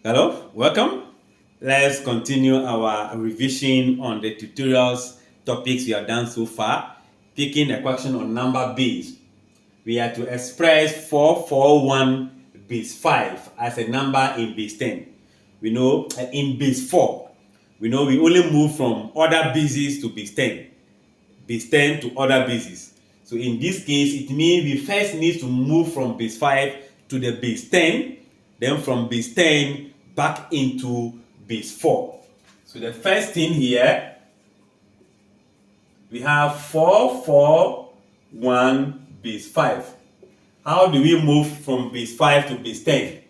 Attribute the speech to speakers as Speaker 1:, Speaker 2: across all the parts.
Speaker 1: Hello, welcome. Let's continue our revision on the tutorials topics we have done so far. Picking a question on number base. We are to express 441 base 5 as a number in base 10. We know in base 4, we know we only move from other bases to base 10. Base 10 to other bases. So in this case, it means we first need to move from base 5 to the base 10, then from base 10 back into base 4. So the first thing here, we have 441 base 5. How do we move from base 5 to base 10?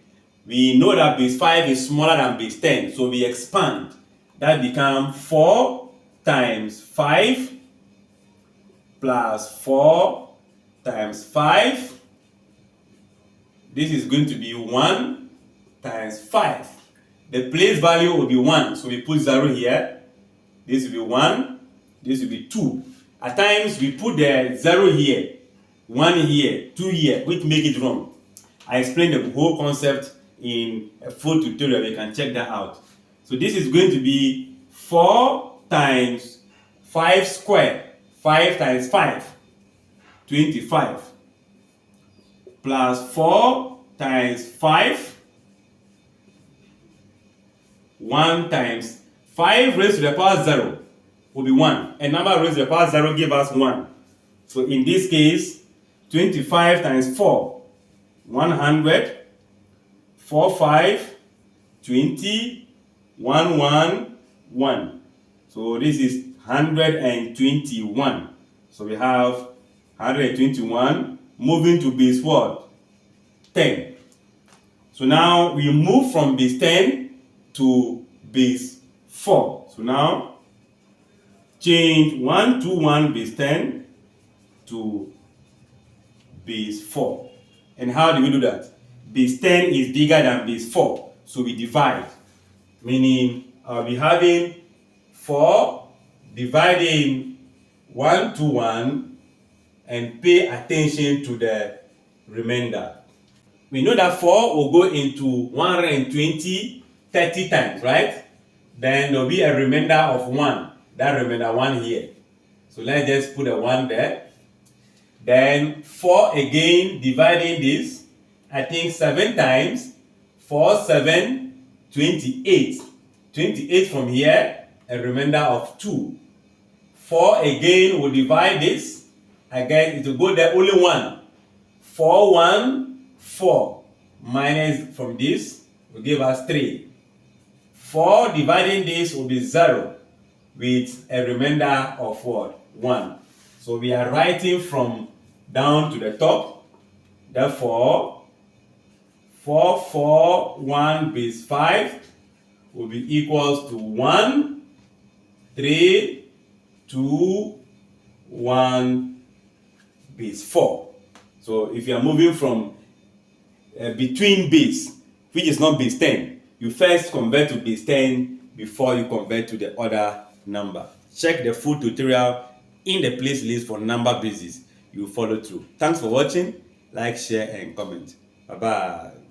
Speaker 1: We know that base 5 is smaller than base 10, so we expand. That becomes 4 times 5 plus 4 times 5. This is going to be 1 times 5. The place value will be 1, so we put 0 here. This will be 1, this will be 2. At times we put the 0 here, 1 here, 2 here, which make it wrong. I explained the whole concept in a full tutorial. You can check that out. So this is going to be 4 times 5 squared. 5 times 5, 25, plus 4 times 5, 1 times 5 raised to the power 0 will be 1. A number raised to the power 0 give us 1. So in this case, 25 times 4, 100, 4, 5, 20, 1, 1, 1. So this is 121. So we have 121 moving to base what? 10. So now we move from base 10 to base 4. So now change 121 base 10 to base 4. And how do we do that? Base 10 is bigger than base 4. So we divide. Meaning I'll be having 4 dividing 1 to 1 and pay attention to the remainder. We know that 4 will go into 120 30 times, right? Then there will be a remainder of 1. That remainder 1 here. So let's just put a 1 there. Then 4 again dividing this. I think 7 times. 4, 7, 28. 28 from here, a remainder of 2. 4 again will divide this. Again, it will go there only 1. 4, 1, 4. Minus from this will give us 3. 4 dividing this will be 0 with a remainder of what? 1. So we are writing from down to the top. Therefore, 441 base 5 will be equals to 1, 3, 2, 1 base 4. So if you are moving from between base, which is not base 10, you first convert to base 10 before you convert to the other number. Check the full tutorial in the playlist for number bases. You follow through. Thanks for watching. Like, share, and comment. Bye-bye.